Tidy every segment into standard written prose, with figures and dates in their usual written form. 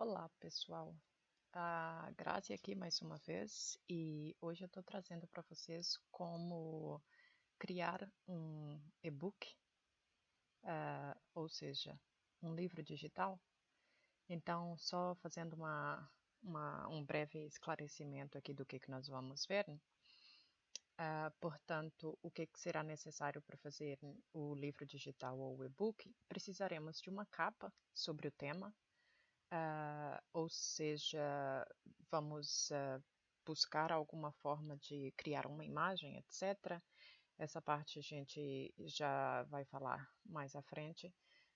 Olá, pessoal. A Grazi aqui mais uma vez e hoje eu estou trazendo para vocês como criar um e-book, ou seja, um livro digital. Então, só fazendo um breve esclarecimento aqui do que nós vamos ver. Portanto, o que será necessário para fazer o livro digital ou o e-book? Precisaremos de uma capa sobre o tema. Ou seja, vamos buscar alguma forma de criar uma imagem, etc. Essa parte a gente já vai falar mais à frente,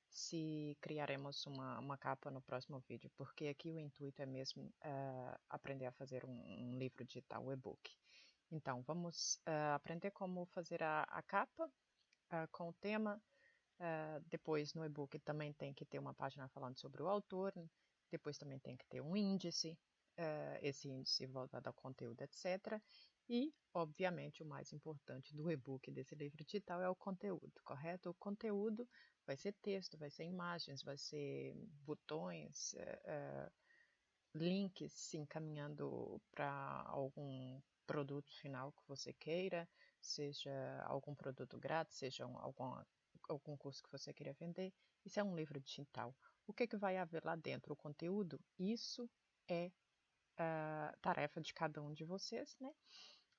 se criaremos uma capa no próximo vídeo, porque aqui o intuito é mesmo aprender a fazer um livro digital, um e-book. Então, vamos aprender como fazer a capa com o tema. Depois no e-book também tem que ter uma página falando sobre o autor, depois também tem que ter um índice, esse índice voltado ao conteúdo, etc. E, obviamente, o mais importante do e-book desse livro digital é o conteúdo, correto? O conteúdo vai ser texto, vai ser imagens, vai ser botões, links se encaminhando para algum produto final que você queira, seja algum produto grátis, seja algum curso que você queira vender. Isso é um livro digital. O que vai haver lá dentro? O conteúdo? Isso é tarefa de cada um de vocês, né?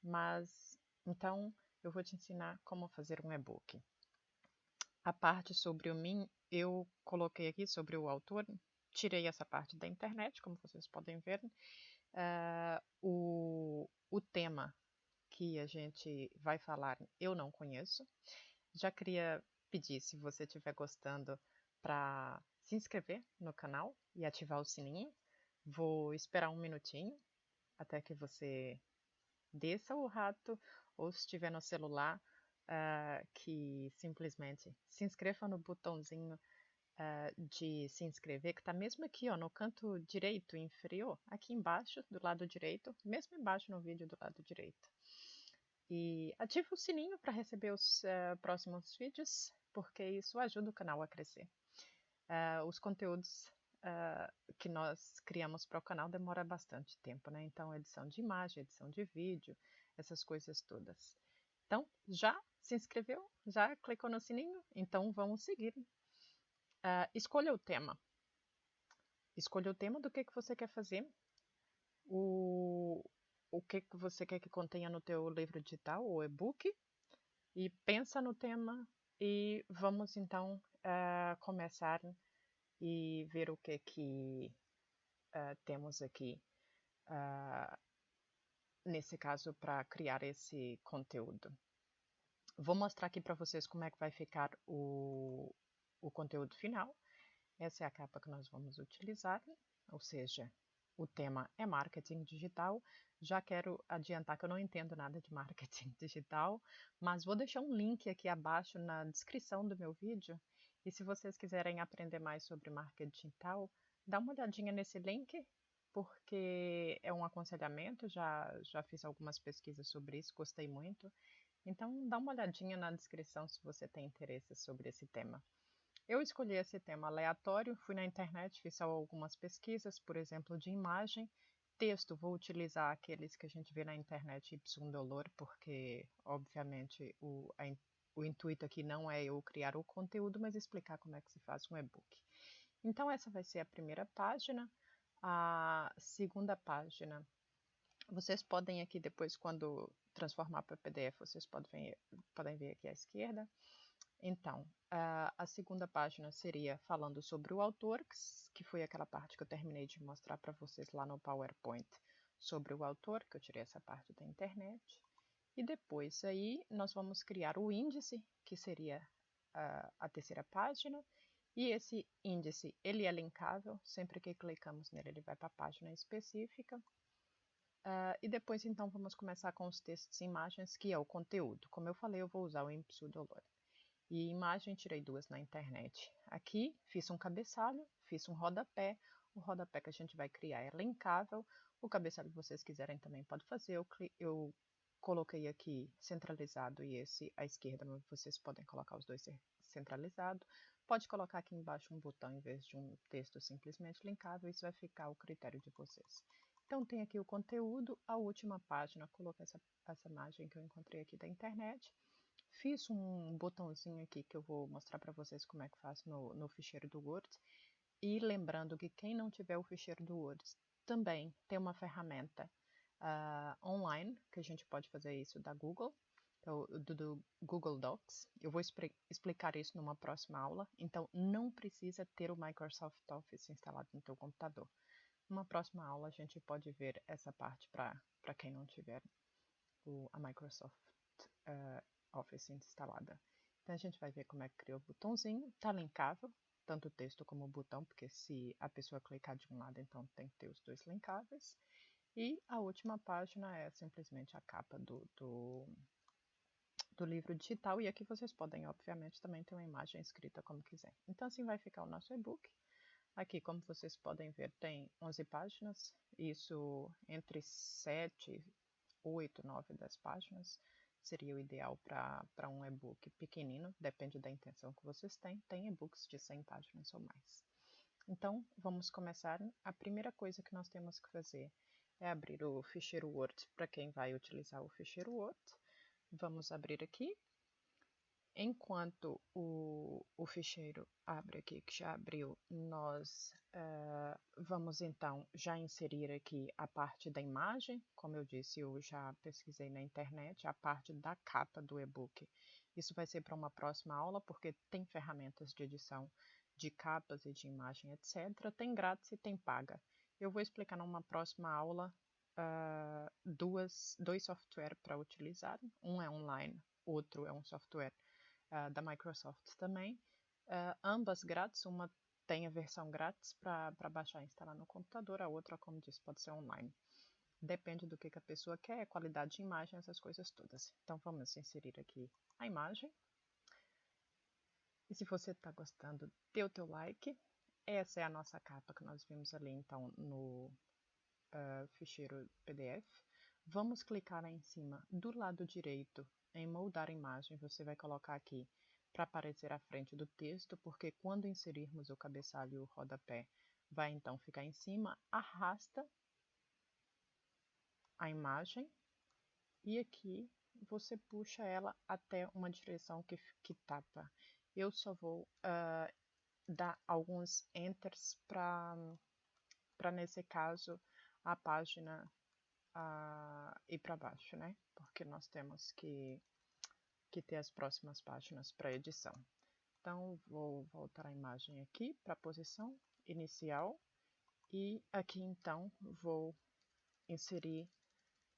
Mas, então, eu vou te ensinar como fazer um e-book. A parte sobre o mim, eu coloquei aqui sobre o autor, tirei essa parte da internet, como vocês podem ver. O tema que a gente vai falar eu não conheço. Já queria pedir, se você estiver gostando, para se inscrever no canal e ativar o sininho. Vou esperar um minutinho até que você desça o rato, ou se estiver no celular, que simplesmente se inscreva no botãozinho de se inscrever, que está mesmo aqui, ó, no canto direito inferior, aqui embaixo, do lado direito, mesmo embaixo no vídeo do lado direito. E ative o sininho para receber os próximos vídeos, porque isso ajuda o canal a crescer. Os conteúdos que nós criamos para o canal demora bastante tempo, né? Então, edição de imagem, edição de vídeo, essas coisas todas. Então, já se inscreveu? Já clicou no sininho? Então, vamos seguir. Escolha o tema. Escolha o tema do que você quer fazer, o que você quer que contenha no teu livro digital ou e-book, e pensa no tema e vamos então começar e ver o que temos aqui nesse caso para criar esse conteúdo. Vou mostrar aqui para vocês como é que vai ficar o conteúdo final. Essa é a capa que nós vamos utilizar, ou seja, o tema é marketing digital. Já quero adiantar que eu não entendo nada de marketing digital, mas vou deixar um link aqui abaixo na descrição do meu vídeo. E se vocês quiserem aprender mais sobre marketing digital, dá uma olhadinha nesse link, porque é um aconselhamento. Já fiz algumas pesquisas sobre isso, gostei muito. Então, dá uma olhadinha na descrição se você tem interesse sobre esse tema. Eu escolhi esse tema aleatório, fui na internet, fiz algumas pesquisas, por exemplo, de imagem. Texto, vou utilizar aqueles que a gente vê na internet ipsum dolor, porque, obviamente, o intuito aqui não é eu criar o conteúdo, mas explicar como é que se faz um e-book. Então, essa vai ser a primeira página. A segunda página, vocês podem aqui depois, quando transformar para PDF, vocês podem ver aqui à esquerda. Então, a segunda página seria falando sobre o autor, que foi aquela parte que eu terminei de mostrar para vocês lá no PowerPoint, sobre o autor, que eu tirei essa parte da internet. E depois aí nós vamos criar o índice, que seria a terceira página. E esse índice, ele é linkável, sempre que clicamos nele ele vai para a página específica. E depois então vamos começar com os textos e imagens, que é o conteúdo. Como eu falei, eu vou usar o Ipsudolor. E imagem, tirei duas na internet. Aqui fiz um cabeçalho, fiz um rodapé. O rodapé que a gente vai criar é linkável. O cabeçalho que vocês quiserem também pode fazer. Eu coloquei aqui centralizado e esse à esquerda, mas vocês podem colocar os dois centralizados. Pode colocar aqui embaixo um botão em vez de um texto simplesmente linkável, isso vai ficar ao critério de vocês. Então tem aqui o conteúdo, a última página, coloquei essa imagem que eu encontrei aqui da internet. Fiz um botãozinho aqui que eu vou mostrar para vocês como é que faz no ficheiro do Word. E lembrando que quem não tiver o ficheiro do Word também tem uma ferramenta online, que a gente pode fazer isso da Google, do Google Docs. Eu vou explicar isso numa próxima aula, então não precisa ter o Microsoft Office instalado no teu computador. Numa próxima aula a gente pode ver essa parte para quem não tiver a Microsoft Office instalada. Então a gente vai ver como é que cria o botãozinho, está linkável, tanto o texto como o botão, porque se a pessoa clicar de um lado, então tem que ter os dois linkáveis. E a última página é simplesmente a capa do livro digital, e aqui vocês podem, obviamente, também ter uma imagem escrita como quiser. Então assim vai ficar o nosso e-book. Aqui, como vocês podem ver, tem 11 páginas, isso entre 7, 8, 9, 10 páginas seria o ideal para um e-book pequenino, depende da intenção que vocês têm. Tem e-books de 100 páginas ou mais. Então, vamos começar. A primeira coisa que nós temos que fazer é abrir o ficheiro Word para quem vai utilizar o ficheiro Word. Vamos abrir aqui. Enquanto o ficheiro abre aqui, que já abriu, nós vamos então já inserir aqui a parte da imagem. Como eu disse, eu já pesquisei na internet a parte da capa do e-book. Isso vai ser para uma próxima aula, porque tem ferramentas de edição de capas e de imagem, etc. Tem grátis e tem paga. Eu vou explicar numa próxima aula dois softwares para utilizar. Um é online, outro é um software da Microsoft também. Ambas grátis, uma tem a versão grátis para baixar e instalar no computador, a outra, como disse, pode ser online. Depende do que a pessoa quer, qualidade de imagem, essas coisas todas. Então vamos inserir aqui a imagem. E se você está gostando, dê o teu like. Essa é a nossa capa que nós vimos ali então no ficheiro PDF. Vamos clicar lá em cima, do lado direito, em moldar imagem. Você vai colocar aqui para aparecer à frente do texto, porque quando inserirmos o cabeçalho e o rodapé, vai então ficar em cima. Arrasta a imagem e aqui você puxa ela até uma direção que tapa. Eu só vou dar alguns enters para nesse caso, a página ir para baixo, né? Porque nós temos que ter as próximas páginas para edição. Então, vou voltar a imagem aqui para a posição inicial e aqui então vou inserir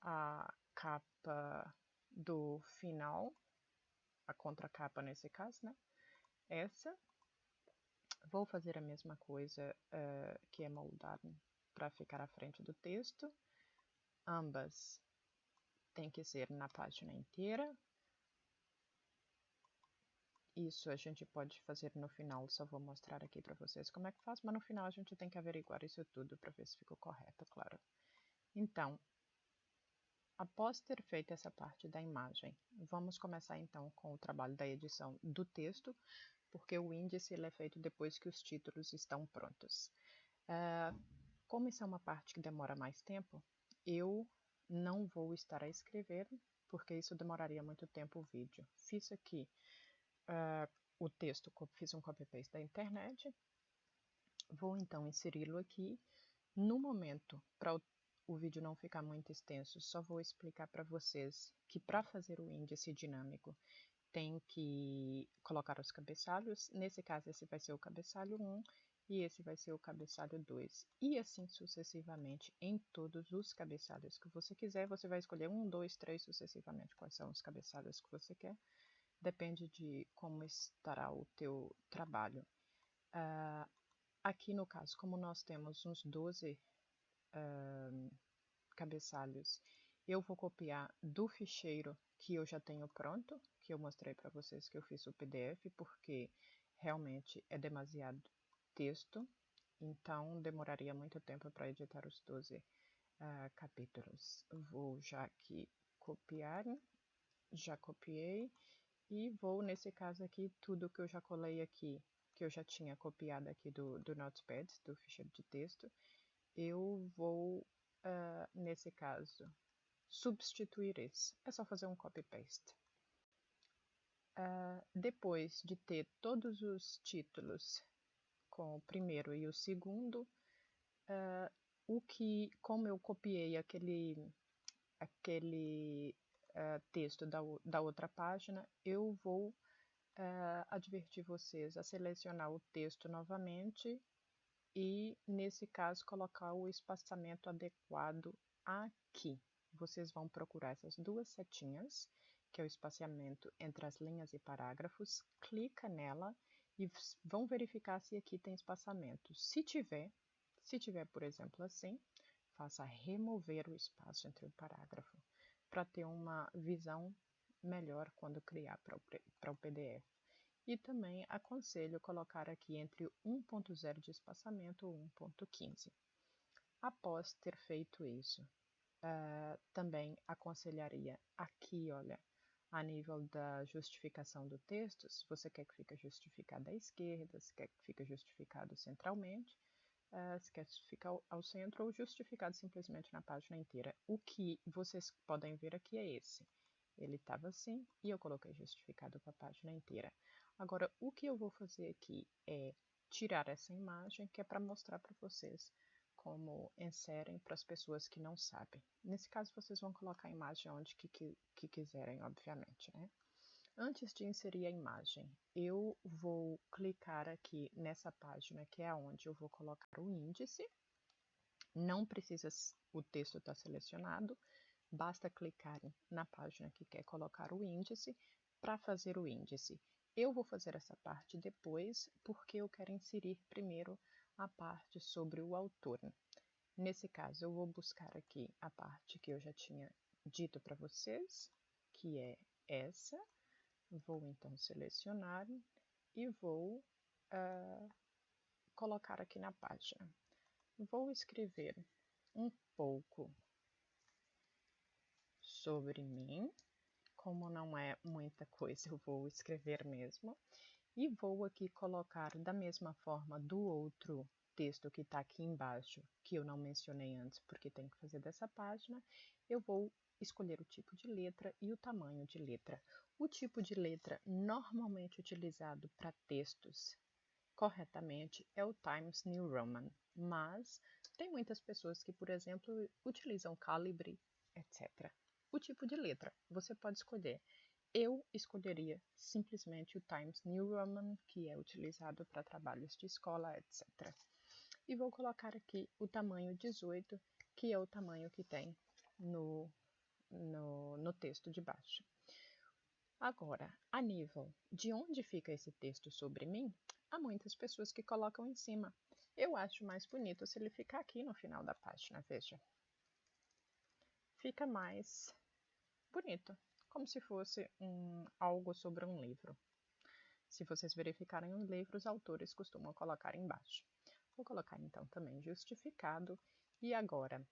a capa do final, a contracapa nesse caso, né? Essa. Vou fazer a mesma coisa que é moldar para ficar à frente do texto. Ambas têm que ser na página inteira. Isso a gente pode fazer no final, só vou mostrar aqui para vocês como é que faz, mas no final a gente tem que averiguar isso tudo para ver se ficou correto, claro. Então, após ter feito essa parte da imagem, vamos começar então com o trabalho da edição do texto, porque o índice ele é feito depois que os títulos estão prontos. Como isso é uma parte que demora mais tempo, eu não vou estar a escrever, porque isso demoraria muito tempo o vídeo. Fiz aqui o texto, fiz um copy-paste da internet, vou então inseri-lo aqui. No momento, para o vídeo não ficar muito extenso, só vou explicar para vocês que para fazer o índice dinâmico tem que colocar os cabeçalhos. Nesse caso, esse vai ser o cabeçalho 1 e esse vai ser o cabeçalho 2. E assim sucessivamente em todos os cabeçalhos que você quiser. Você vai escolher 1, 2, 3 sucessivamente quais são os cabeçalhos que você quer. Depende de como estará o teu trabalho. Aqui no caso, como nós temos uns 12 cabeçalhos, eu vou copiar do ficheiro que eu já tenho pronto, que eu mostrei para vocês que eu fiz o PDF, porque realmente é demasiado texto, então demoraria muito tempo para editar os 12 capítulos. Vou já aqui copiar, já copiei, e vou, nesse caso aqui, tudo que eu já colei aqui, que eu já tinha copiado aqui do Notepad, do ficheiro de texto, eu vou, nesse caso, substituir esse. É só fazer um copy-paste. Depois de ter todos os títulos com o primeiro e o segundo, como eu copiei aquele texto da outra página, eu vou advertir vocês a selecionar o texto novamente e, nesse caso, colocar o espaçamento adequado aqui. Vocês vão procurar essas duas setinhas, que é o espaçamento entre as linhas e parágrafos, clica nela e vão verificar se aqui tem espaçamento. Se tiver, por exemplo, assim, faça remover o espaço entre o parágrafo, para ter uma visão melhor quando criar para o PDF. E também aconselho colocar aqui entre 1.0 de espaçamento ou 1.15. Após ter feito isso, também aconselharia aqui, olha, a nível da justificação do texto, se você quer que fique justificado à esquerda, se quer que fique justificado centralmente, se quer justificar ao centro ou justificado simplesmente na página inteira. O que vocês podem ver aqui é esse. Ele estava assim e eu coloquei justificado para a página inteira. Agora, o que eu vou fazer aqui é tirar essa imagem, que é para mostrar para vocês como inserem para as pessoas que não sabem. Nesse caso, vocês vão colocar a imagem onde que quiserem, obviamente, né? Antes de inserir a imagem, eu vou clicar aqui nessa página, que é onde eu vou colocar o índice. Não precisa o texto estar selecionado, basta clicar na página que quer colocar o índice para fazer o índice. Eu vou fazer essa parte depois, porque eu quero inserir primeiro a parte sobre o autor. Nesse caso, eu vou buscar aqui a parte que eu já tinha dito para vocês, que é essa. Vou então selecionar e vou colocar aqui na página. Vou escrever um pouco sobre mim. Como não é muita coisa, eu vou escrever mesmo. E vou aqui colocar da mesma forma do outro texto que está aqui embaixo, que eu não mencionei antes, porque tem que fazer dessa página, eu vou escolher o tipo de letra e o tamanho de letra. O tipo de letra normalmente utilizado para textos corretamente é o Times New Roman, mas tem muitas pessoas que, por exemplo, utilizam Calibri, etc. O tipo de letra você pode escolher. Eu escolheria simplesmente o Times New Roman, que é utilizado para trabalhos de escola, etc. E vou colocar aqui o tamanho 18, que é o tamanho que tem no texto de baixo. Agora, a nível de onde fica esse texto sobre mim, há muitas pessoas que colocam em cima. Eu acho mais bonito se ele ficar aqui no final da página, veja. Fica mais bonito, como se fosse algo sobre um livro. Se vocês verificarem os livros, os autores costumam colocar embaixo. Vou colocar então também justificado. E agora,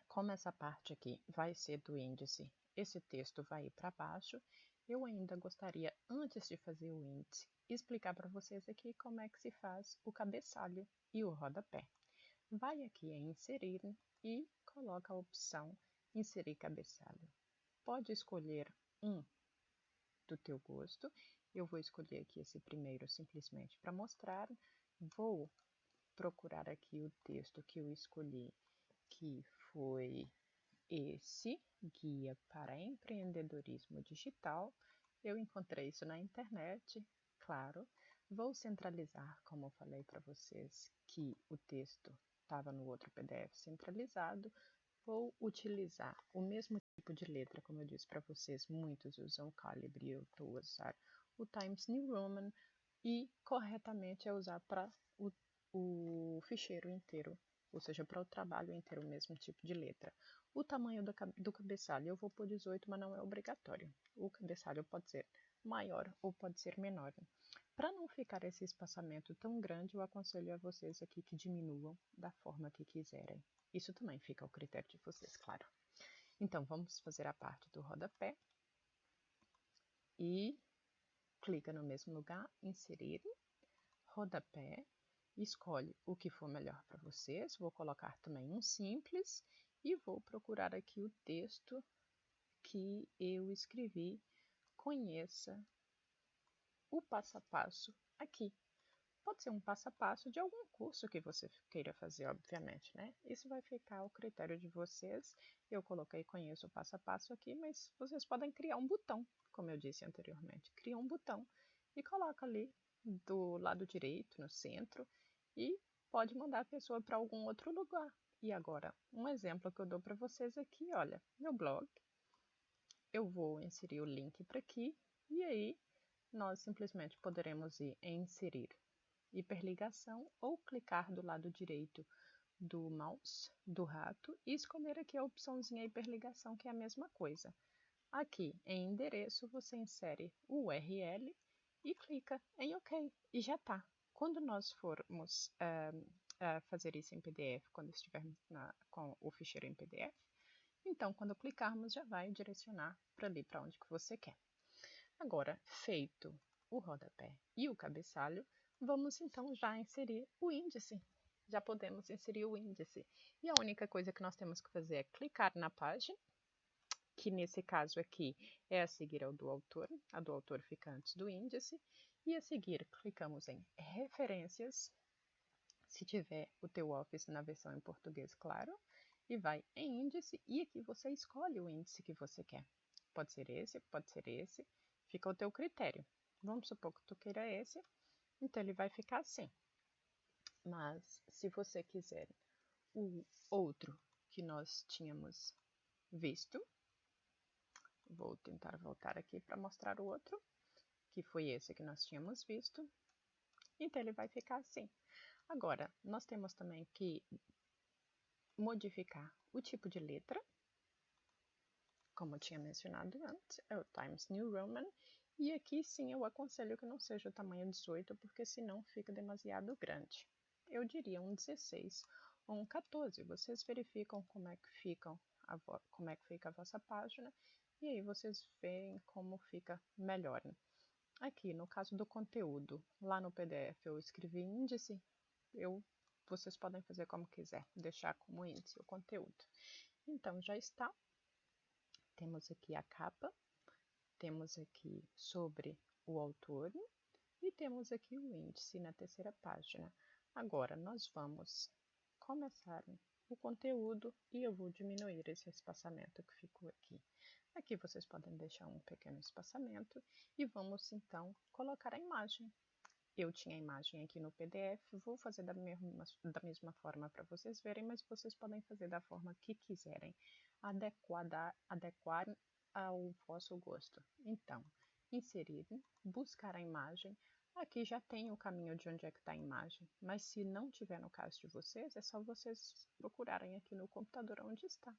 como essa parte aqui vai ser do índice, esse texto vai ir para baixo, eu ainda gostaria, antes de fazer o índice, explicar para vocês aqui como é que se faz o cabeçalho e o rodapé. Vai aqui em inserir e coloca a opção inserir cabeçalho. Pode escolher um do teu gosto. Eu vou escolher aqui esse primeiro simplesmente para mostrar. Vou procurar aqui o texto que eu escolhi, que foi esse, Guia para Empreendedorismo Digital. Eu encontrei isso na internet, claro. Vou centralizar, como eu falei para vocês, que o texto estava no outro PDF centralizado. Vou utilizar o mesmo tipo de letra, como eu disse para vocês, muitos usam Calibri, eu estou a usar o Times New Roman e corretamente é usar para o ficheiro inteiro, ou seja, para o trabalho inteiro o mesmo tipo de letra. O tamanho do cabeçalho eu vou por 18, mas não é obrigatório. O cabeçalho pode ser maior ou pode ser menor. Para não ficar esse espaçamento tão grande, eu aconselho a vocês aqui que diminuam da forma que quiserem. Isso também fica ao critério de vocês, claro. Então, vamos fazer a parte do rodapé. E clica no mesmo lugar, inserir. rodapé, escolhe o que for melhor para vocês. Vou colocar também um simples e vou procurar aqui o texto que eu escrevi. Conheça o passo a passo aqui. Pode ser um passo a passo de algum curso que você queira fazer, obviamente, né? Isso vai ficar ao critério de vocês. Eu coloquei conheço o passo a passo aqui, mas vocês podem criar um botão, como eu disse anteriormente. Cria um botão e coloca ali do lado direito, no centro, e pode mandar a pessoa para algum outro lugar. E agora, um exemplo que eu dou para vocês aqui, olha, meu blog. Eu vou inserir o link para aqui, e aí nós simplesmente poderemos ir em inserir hiperligação ou clicar do lado direito do mouse, do rato, e escolher aqui a opçãozinha hiperligação, que é a mesma coisa. Aqui em endereço você insere o URL e clica em OK, e já está. Quando nós formos fazer isso em PDF, quando estivermos com o ficheiro em PDF, então quando clicarmos já vai direcionar para ali, para onde que você quer. Agora, feito o rodapé e o cabeçalho, vamos então já inserir o índice. Já podemos inserir o índice. E a única coisa que nós temos que fazer é clicar na página, que nesse caso aqui é a seguir ao do autor. A do autor fica antes do índice. E a seguir, clicamos em referências, se tiver o teu Office na versão em português, claro, e vai em índice, e aqui você escolhe o índice que você quer. Pode ser esse, fica ao teu critério. Vamos supor que tu queira esse, então ele vai ficar assim. Mas se você quiser o outro que nós tínhamos visto, vou tentar voltar aqui para mostrar o outro, que foi esse que nós tínhamos visto, então ele vai ficar assim. Agora, nós temos também que modificar o tipo de letra, como eu tinha mencionado antes, é o Times New Roman, e aqui sim eu aconselho que não seja o tamanho 18, porque senão fica demasiado grande. Eu diria um 16 ou um 14, vocês verificam como é que fica a vossa página, e aí vocês veem como fica melhor. Aqui, no caso do conteúdo, lá no PDF eu escrevi índice, vocês podem fazer como quiser, deixar como índice o conteúdo. Então, já está. Temos aqui a capa, temos aqui sobre o autor e temos aqui o índice na terceira página. Agora, nós vamos começar o conteúdo e eu vou diminuir esse espaçamento que ficou aqui. Aqui vocês podem deixar um pequeno espaçamento e vamos então colocar a imagem. Eu tinha a imagem aqui no PDF, vou fazer da mesma forma para vocês verem, mas vocês podem fazer da forma que quiserem, adequar ao vosso gosto. Então, inserir, buscar a imagem. Aqui já tem o caminho de onde é que está a imagem, mas se não tiver no caso de vocês, é só vocês procurarem aqui no computador onde está.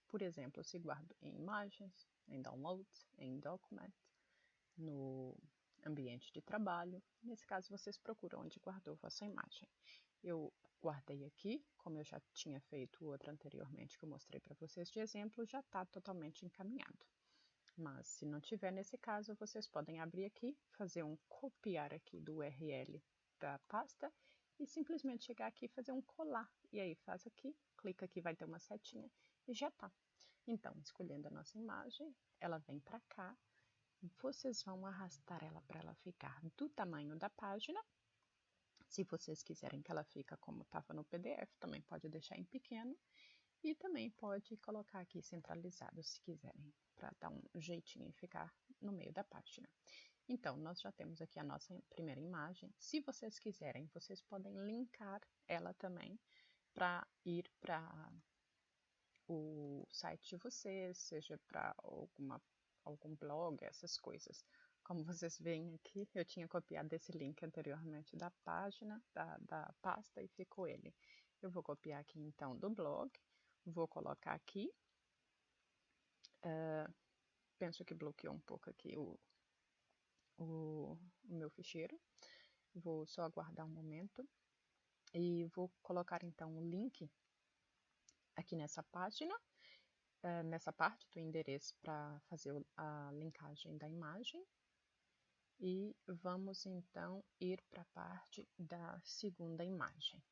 Por exemplo, se guardo em imagens, em downloads, em document, no ambiente de trabalho. Nesse caso, vocês procuram onde guardou vossa imagem. Eu guardei aqui, como eu já tinha feito outra anteriormente que eu mostrei para vocês de exemplo, já está totalmente encaminhado. Mas se não tiver nesse caso, vocês podem abrir aqui, fazer um copiar aqui do URL da pasta e simplesmente chegar aqui e fazer um colar. E aí faz aqui, clica aqui, vai ter uma setinha e já está. Então, escolhendo a nossa imagem, ela vem para cá. Vocês vão arrastar ela para ela ficar do tamanho da página. Se vocês quiserem que ela fique como estava no PDF, também pode deixar em pequeno. E também pode colocar aqui centralizado, se quiserem, para dar um jeitinho e ficar no meio da página. Então, nós já temos aqui a nossa primeira imagem. Se vocês quiserem, vocês podem linkar ela também para ir para o site de vocês, seja para algum blog, essas coisas. Como vocês veem aqui, eu tinha copiado esse link anteriormente da página, da pasta, e ficou ele. Eu vou copiar aqui então do blog, vou colocar aqui. Penso que bloqueou um pouco aqui o meu ficheiro. Vou só aguardar um momento e vou colocar então o link aqui nessa página, nessa parte do endereço para fazer a linkagem da imagem. E vamos então ir para a parte da segunda imagem.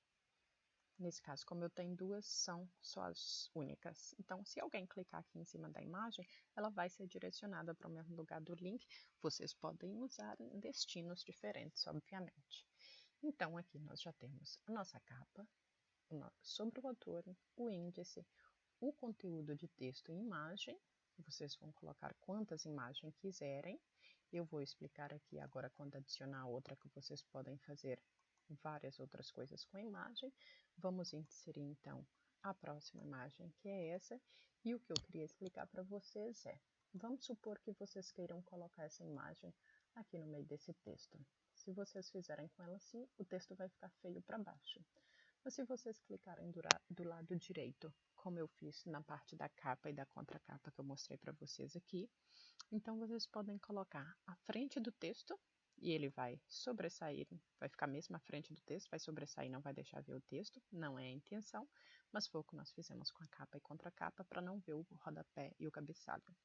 Nesse caso, como eu tenho duas, são só as únicas. Então, se alguém clicar aqui em cima da imagem, ela vai ser direcionada para o mesmo lugar do link. Vocês podem usar destinos diferentes, obviamente. Então, aqui nós já temos a nossa capa, sobre o autor, o índice, o conteúdo de texto e imagem. Vocês vão colocar quantas imagens quiserem. Eu vou explicar aqui agora quando adicionar outra que vocês podem fazer várias outras coisas com a imagem. Vamos inserir então a próxima imagem, que é essa. E o que eu queria explicar para vocês é, vamos supor que vocês queiram colocar essa imagem aqui no meio desse texto. Se vocês fizerem com ela assim, o texto vai ficar feio para baixo. Mas se vocês clicarem do lado direito, como eu fiz na parte da capa e da contracapa que eu mostrei para vocês aqui, então vocês podem colocar à frente do texto e ele vai sobressair, vai ficar mesmo à frente do texto, vai sobressair, não vai deixar ver o texto, não é a intenção, mas foi o que nós fizemos com a capa e contracapa para não ver o rodapé e o cabeçalho.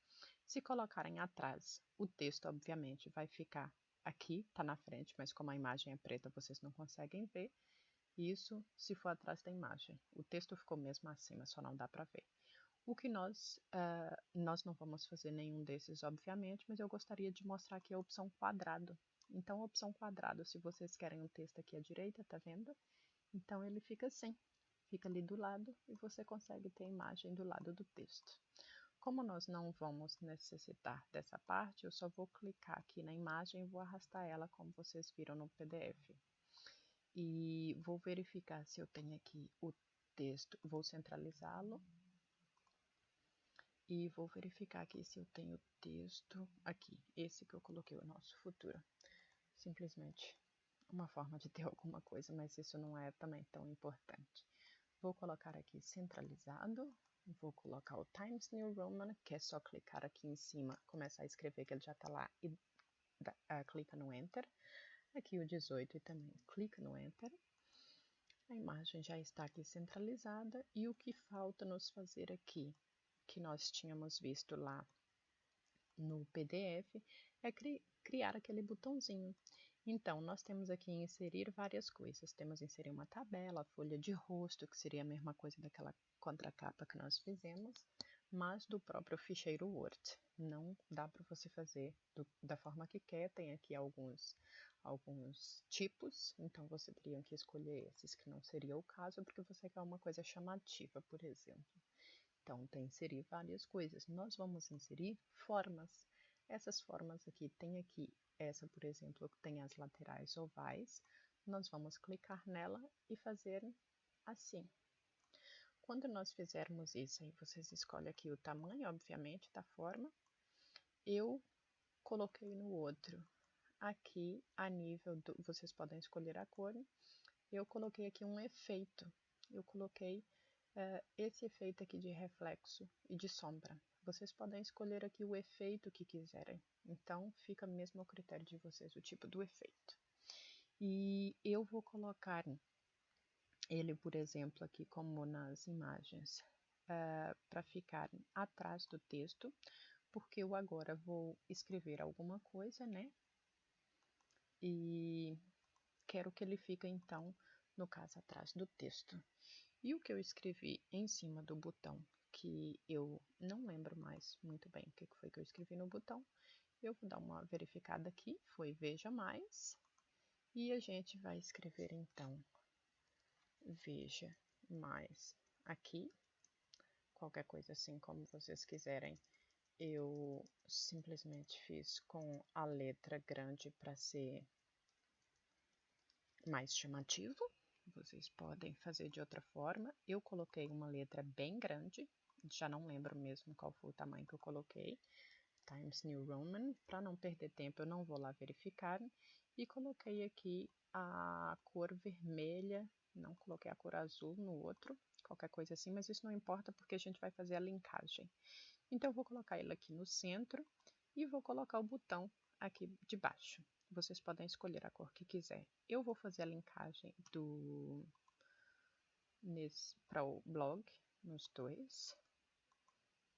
Se colocarem atrás, o texto obviamente vai ficar aqui, está na frente, mas como a imagem é preta, vocês não conseguem ver. Isso se for atrás da imagem. O texto ficou mesmo acima, só não dá para ver. O que nós não vamos fazer nenhum desses, obviamente, mas eu gostaria de mostrar aqui a opção quadrado. Então, a opção quadrado, se vocês querem um texto aqui à direita, tá vendo? Então, ele fica assim, fica ali do lado e você consegue ter a imagem do lado do texto. Como nós não vamos necessitar dessa parte, eu só vou clicar aqui na imagem e vou arrastar ela como vocês viram no PDF. E vou verificar se eu tenho aqui o texto, vou centralizá-lo e vou verificar aqui se eu tenho texto aqui, esse que eu coloquei, o nosso futuro. Simplesmente uma forma de ter alguma coisa, mas isso não é também tão importante. Vou colocar aqui centralizado, vou colocar o Times New Roman, que é só clicar aqui em cima, começar a escrever que ele já está lá e clica no Enter. Aqui o 18 e também clica no Enter. A imagem já está aqui centralizada e o que falta nos fazer aqui, que nós tínhamos visto lá no PDF, é criar aquele botãozinho. Então, nós temos aqui inserir várias coisas. Temos inserir uma tabela, folha de rosto, que seria a mesma coisa daquela contracapa que nós fizemos, mas do próprio ficheiro Word. Não dá para você fazer da forma que quer, tem aqui alguns tipos, então você teria que escolher esses, que não seria o caso, porque você quer uma coisa chamativa, por exemplo. Então, tem inserir várias coisas. Nós vamos inserir formas. Essas formas aqui, tem aqui, essa, por exemplo, que tem as laterais ovais. Nós vamos clicar nela e fazer assim. Quando nós fizermos isso, aí vocês escolhem aqui o tamanho, obviamente, da forma. Eu coloquei no outro. Aqui, a nível do... Vocês podem escolher a cor. Eu coloquei aqui um efeito. Eu coloquei esse efeito aqui de reflexo e de sombra. Vocês podem escolher aqui o efeito que quiserem. Então, fica mesmo ao critério de vocês o tipo do efeito. E eu vou colocar ele, por exemplo, aqui como nas imagens, para ficar atrás do texto, porque eu agora vou escrever alguma coisa, né? E quero que ele fique, então, no caso, atrás do texto. E o que eu escrevi em cima do botão, que eu não lembro mais muito bem o que foi que eu escrevi no botão, eu vou dar uma verificada aqui, foi Veja Mais, e a gente vai escrever então Veja Mais aqui, qualquer coisa assim como vocês quiserem. Eu simplesmente fiz com a letra grande para ser mais chamativo. Vocês podem fazer de outra forma. Eu coloquei uma letra bem grande, já não lembro mesmo qual foi o tamanho que eu coloquei. Times New Roman, para não perder tempo eu não vou lá verificar. E coloquei aqui a cor vermelha, não coloquei a cor azul no outro, qualquer coisa assim, mas isso não importa porque a gente vai fazer a linkagem. Então eu vou colocar ele aqui no centro e vou colocar o botão aqui de baixo. Vocês podem escolher a cor que quiser. Eu vou fazer a linkagem para o blog, nos dois.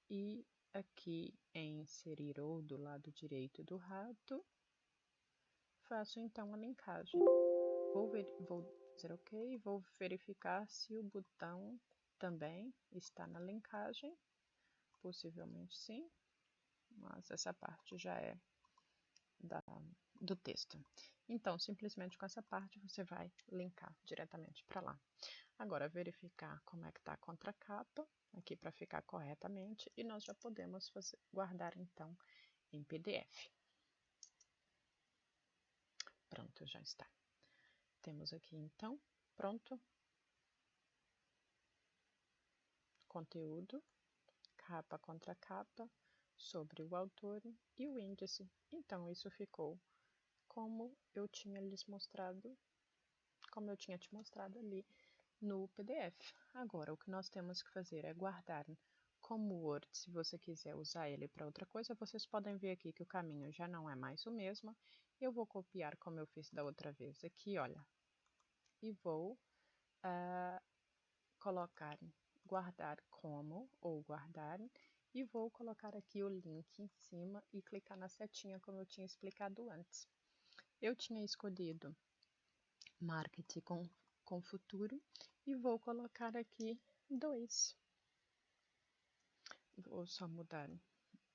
E aqui em inserir ou do lado direito do rato, faço então a linkagem. Vou dizer ok, vou verificar se o botão também está na linkagem. Possivelmente sim, mas essa parte já é do texto. Então, simplesmente com essa parte você vai linkar diretamente para lá. Agora, verificar como é que está a contracapa, aqui para ficar corretamente, e nós já podemos guardar então em PDF. Pronto, já está. Temos aqui então, pronto, conteúdo, capa contra capa, sobre o autor e o índice. Então, isso ficou como eu tinha te mostrado ali no PDF. Agora, o que nós temos que fazer é guardar como Word. Se você quiser usar ele para outra coisa, vocês podem ver aqui que o caminho já não é mais o mesmo. Eu vou copiar como eu fiz da outra vez aqui, olha, e vou colocar guardar como ou guardar e vou colocar aqui o link em cima e clicar na setinha como eu tinha explicado antes. Eu tinha escolhido marketing com futuro e vou colocar aqui 2. Vou só mudar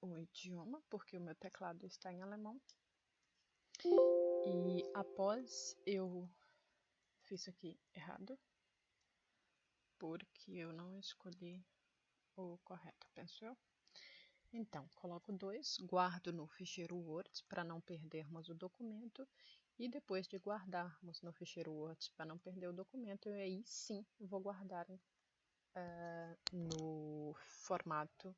o idioma porque o meu teclado está em alemão. E após eu fiz aqui errado, porque eu não escolhi o correto, penso eu. Então, coloco 2, guardo no ficheiro Word para não perdermos o documento. E depois de guardarmos no ficheiro Word para não perder o documento, eu aí sim vou guardar no formato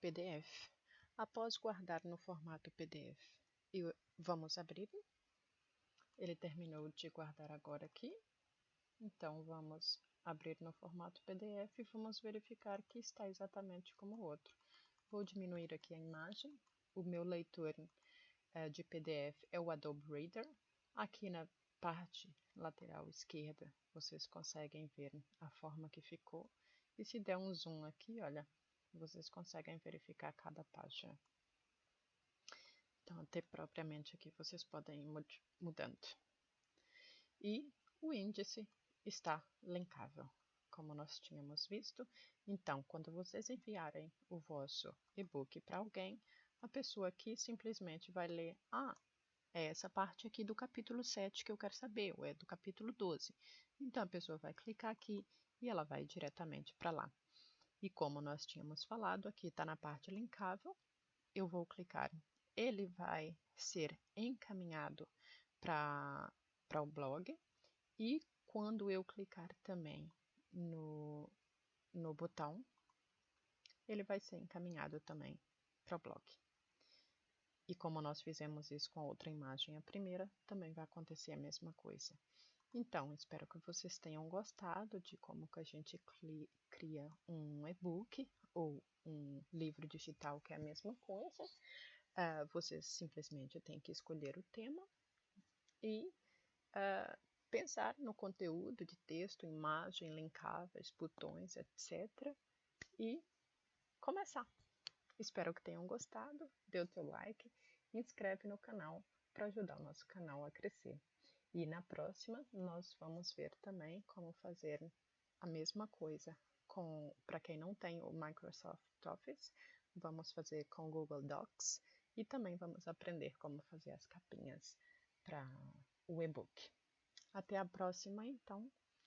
PDF. Após guardar no formato PDF, vamos abrir. Ele terminou de guardar agora aqui. Então, vamos abrir no formato PDF e vamos verificar que está exatamente como o outro. Vou diminuir aqui a imagem. O meu leitor de PDF é o Adobe Reader. Aqui na parte lateral esquerda, vocês conseguem ver a forma que ficou. E se der um zoom aqui, olha, vocês conseguem verificar cada página. Então, até propriamente aqui vocês podem ir mudando. E o índice está linkável, como nós tínhamos visto. Então, quando vocês enviarem o vosso e-book para alguém, a pessoa aqui simplesmente vai ler, é essa parte aqui do capítulo 7 que eu quero saber, ou é do capítulo 12. Então, a pessoa vai clicar aqui e ela vai diretamente para lá. E como nós tínhamos falado, aqui está na parte linkável, eu vou clicar, ele vai ser encaminhado para o blog. E quando eu clicar também no botão, ele vai ser encaminhado também para o blog. E como nós fizemos isso com a outra imagem, a primeira, também vai acontecer a mesma coisa. Então, espero que vocês tenham gostado de como que a gente cria um e-book ou um livro digital, que é a mesma coisa. Vocês simplesmente têm que escolher o tema e pensar no conteúdo de texto, imagem, linkáveis, botões, etc. E começar. Espero que tenham gostado. Dê o teu like, inscreve no canal para ajudar o nosso canal a crescer. E na próxima nós vamos ver também como fazer a mesma coisa para quem não tem o Microsoft Office, vamos fazer com o Google Docs e também vamos aprender como fazer as capinhas para o e-book. Até a próxima, então.